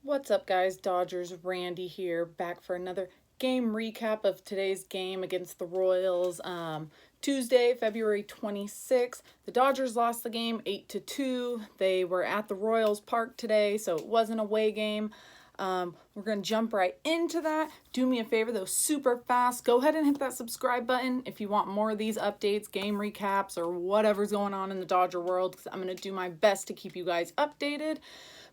What's up, guys? Dodgers Randy here, back for another game recap of today's game against the Royals. Tuesday, February 26th. The Dodgers lost the game 8-2. They were at the Royals Park today, so it was an away game. We're going to jump right into that. Do me a favor, though, super fast. Go ahead and hit that subscribe button if you want more of these updates, game recaps, or whatever's going on in the Dodger world, because I'm going to do my best to keep you guys updated.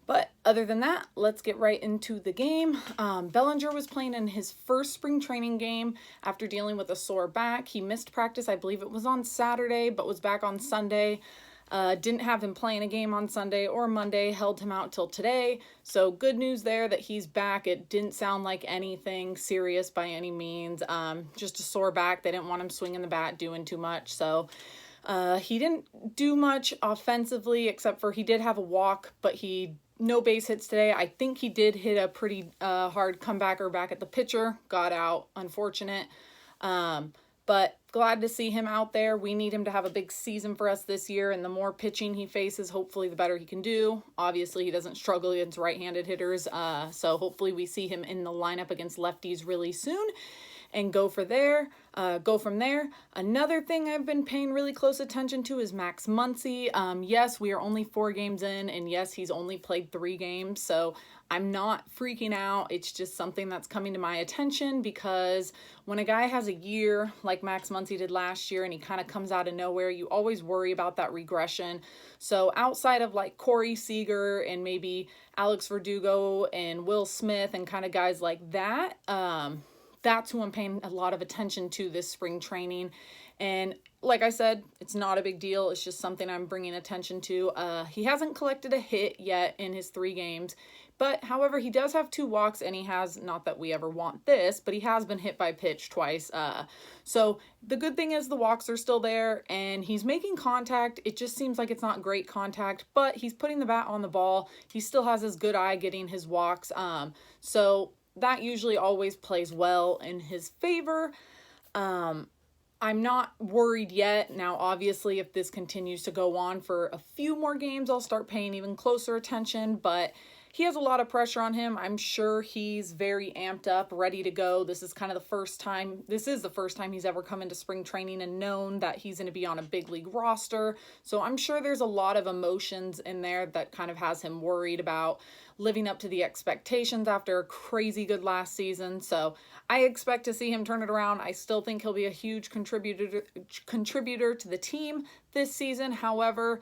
But other than that, let's get right into the game. Bellinger was playing in his first spring training game after dealing with a sore back. He missed practice, I believe it was on Saturday, but was back on Sunday. Didn't have him playing a game on Sunday or Monday, held him out till today. So good news there that he's back. It didn't sound like anything serious by any means. Just a sore back. They didn't want him swinging the bat, doing too much. So he didn't do much offensively, except for he did have a walk, but no base hits today. I think he did hit a pretty hard comebacker back at the pitcher. Got out. Unfortunate. But glad to see him out there. We need him to have a big season for us this year, and the more pitching he faces, hopefully the better he can do. Obviously, he doesn't struggle against right-handed hitters, so hopefully we see him in the lineup against lefties really soon and go from there. Another thing I've been paying really close attention to is Max Muncy. Yes, we are only 4 games in, and yes, he's only played 3 games, so I'm not freaking out. It's just something that's coming to my attention, because when a guy has a year like Max Muncy did last year and he kind of comes out of nowhere, you always worry about that regression. So outside of like Corey Seager and maybe Alex Verdugo and Will Smith and kind of guys like that, that's who I'm paying a lot of attention to this spring training. And like I said, it's not a big deal. It's just something I'm bringing attention to. He hasn't collected a hit yet in his 3 games. But, however, he does have 2 walks, and he has, not that we ever want this, but he has been hit by pitch twice. So the good thing is the walks are still there, and he's making contact. It just seems like it's not great contact, but he's putting the bat on the ball. He still has his good eye getting his walks. So that usually always plays well in his favor. I'm not worried yet. Now, obviously, if this continues to go on for a few more games, I'll start paying even closer attention, but he has a lot of pressure on him. I'm sure he's very amped up, ready to go. This is the first time he's ever come into spring training and known that he's going to be on a big league roster. So I'm sure there's a lot of emotions in there that kind of has him worried about living up to the expectations after a crazy good last season. So I expect to see him turn it around. I still think he'll be a huge contributor to the team this season. However,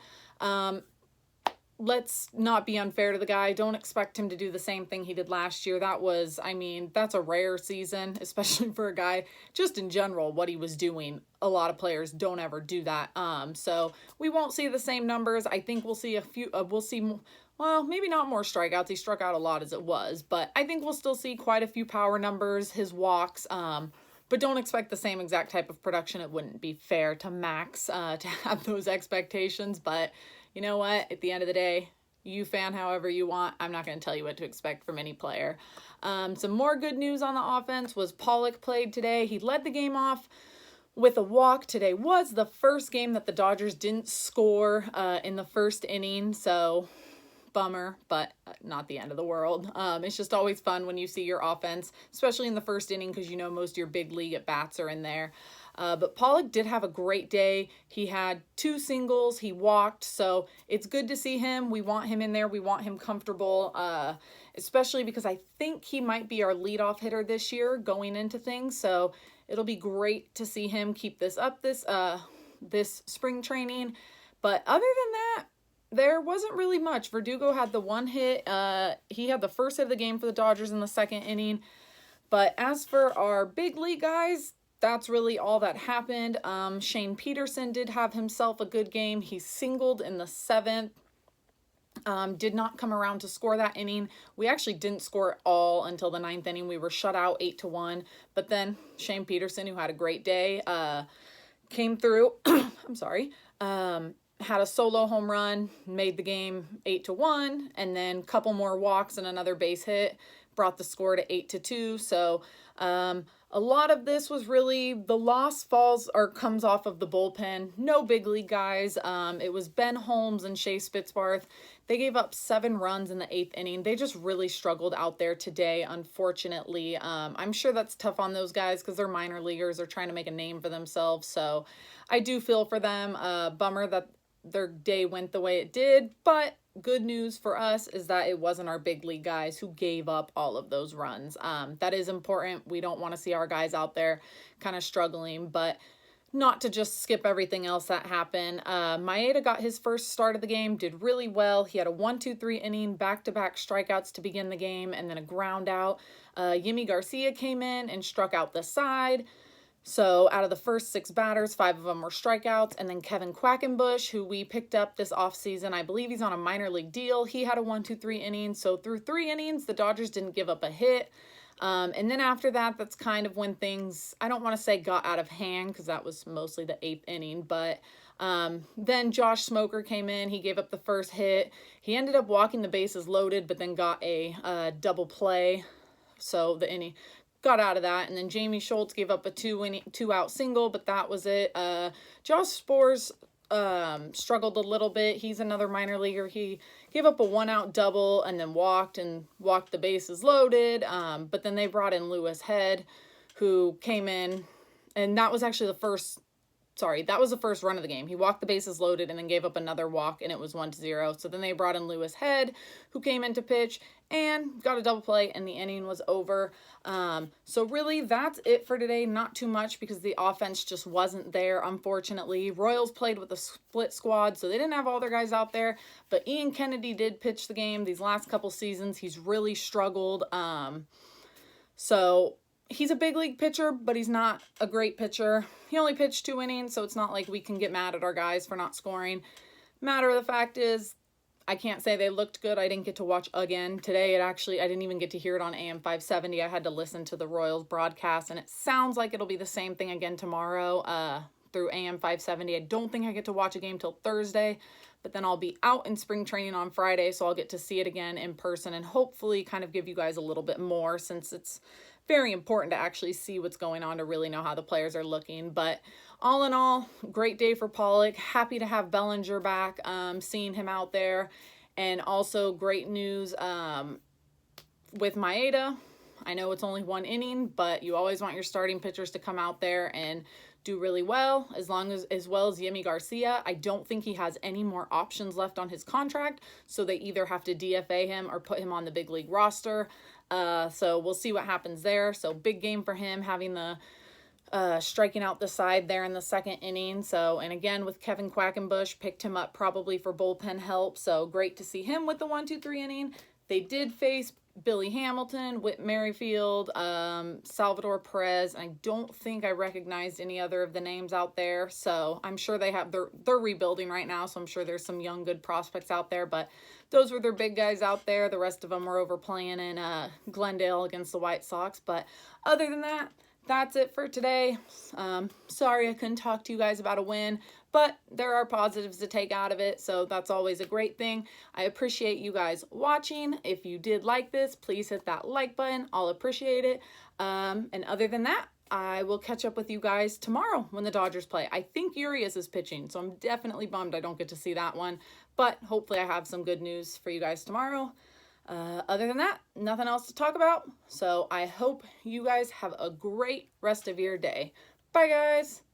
let's not be unfair to the guy. Don't expect him to do the same thing he did last year. That's a rare season, especially for a guy, just in general, what he was doing. A lot of players don't ever do that. So we won't see the same numbers. I think we'll see maybe not more strikeouts. He struck out a lot as it was, but I think we'll still see quite a few power numbers, his walks, but don't expect the same exact type of production. It wouldn't be fair to Max to have those expectations, but you know what? At the end of the day, you fan however you want. I'm not going to tell you what to expect from any player. Some more good news on the offense was Pollock played today. He led the game off with a walk. Today was the first game that the Dodgers didn't score in the first inning, so bummer, but not the end of the world. It's just always fun when you see your offense, especially in the first inning, because you know most of your big league at-bats are in there. But Pollock did have a great day. He had 2 singles. He walked, so it's good to see him. We want him in there. We want him comfortable, especially because I think he might be our leadoff hitter this year going into things. So it'll be great to see him keep this up this spring training. But other than that, there wasn't really much. Verdugo had the 1 hit. He had the first hit of the game for the Dodgers in the 2nd inning. But as for our big league guys, that's really all that happened. Shane Peterson did have himself a good game. He singled in the 7th. Did not come around to score that inning. We actually didn't score at all until the 9th inning. We were shut out 8-1. But then Shane Peterson, who had a great day, came through. I'm sorry. Had a solo home run, made the game 8-1, and then a couple more walks and another base hit. brought the score to 8-2. So a lot of this was really, the loss falls or comes off of the bullpen. No big league guys. It was Ben Holmes and Shea Spitzbarth. They gave up 7 runs in the 8th inning. They just really struggled out there today, unfortunately. I'm sure that's tough on those guys because they're minor leaguers. They're trying to make a name for themselves. So I do feel for them. Bummer that their day went the way it did, but good news for us is that it wasn't our big league guys who gave up all of those runs. That is important. We don't want to see our guys out there kind of struggling, but not to just skip everything else that happened. Maeda got his first start of the game, did really well. He had a 1-2-3 inning, back-to-back strikeouts to begin the game, and then a ground out. Yimi Garcia came in and struck out the side. So out of the first 6 batters, 5 of them were strikeouts. And then Kevin Quackenbush, who we picked up this offseason, I believe he's on a minor league deal. He had a 1-2-3 inning. So through 3 innings, the Dodgers didn't give up a hit. And then after that, that's kind of when things, I don't want to say got out of hand because that was mostly the 8th inning. But then Josh Smoker came in. He gave up the first hit. He ended up walking the bases loaded, but then got a double play. So the inning got out of that, and then Jamie Schultz gave up a 2-out single, but that was it. Josh Spores struggled a little bit. He's another minor leaguer. He gave up a 1-out double and then walked the bases loaded. But then they brought in Lewis Head, who came in, and that was actually that was the first run of the game. He walked the bases loaded and then gave up another walk, and it was 1-0. So then they brought in Lewis Head, who came in to pitch and got a double play, and the inning was over. So really, that's it for today. Not too much because the offense just wasn't there, unfortunately. Royals played with a split squad, so they didn't have all their guys out there. But Ian Kennedy did pitch the game these last couple seasons. He's really struggled. So he's a big league pitcher, but he's not a great pitcher. He only pitched 2 innings, so it's not like we can get mad at our guys for not scoring. Matter of the fact is, I can't say they looked good. I didn't get to watch again today. I didn't even get to hear it on AM 570. I had to listen to the Royals broadcast, and it sounds like it'll be the same thing again tomorrow through AM 570. I don't think I get to watch a game till Thursday, but then I'll be out in spring training on Friday, so I'll get to see it again in person and hopefully kind of give you guys a little bit more, since it's very important to actually see what's going on to really know how the players are looking. But all in all, great day for Pollock. Happy to have Bellinger back, seeing him out there. And also great news with Maeda. I know it's only 1 inning, but you always want your starting pitchers to come out there and do really well, as well as Yimi Garcia. I don't think he has any more options left on his contract, so they either have to DFA him or put him on the big league roster. So we'll see what happens there. So big game for him, having the striking out the side there in the 2nd inning. So, and again with Kevin Quackenbush, picked him up probably for bullpen help. So great to see him with the 1-2-3 inning. They did face Billy Hamilton, Whit Merrifield, Salvador Perez. And I don't think I recognized any other of the names out there. So I'm sure they're rebuilding right now. So I'm sure there's some young, good prospects out there, but those were their big guys out there. The rest of them were over playing in Glendale against the White Sox. But other than that, that's it for today. Sorry I couldn't talk to you guys about a win, but there are positives to take out of it, so that's always a great thing. I appreciate you guys watching. If you did like this, please hit that like button. I'll appreciate it. And other than that, I will catch up with you guys tomorrow when the Dodgers play. I think Urias is pitching, so I'm definitely bummed I don't get to see that one, but hopefully I have some good news for you guys tomorrow. Other than that, nothing else to talk about. So I hope you guys have a great rest of your day. Bye, guys.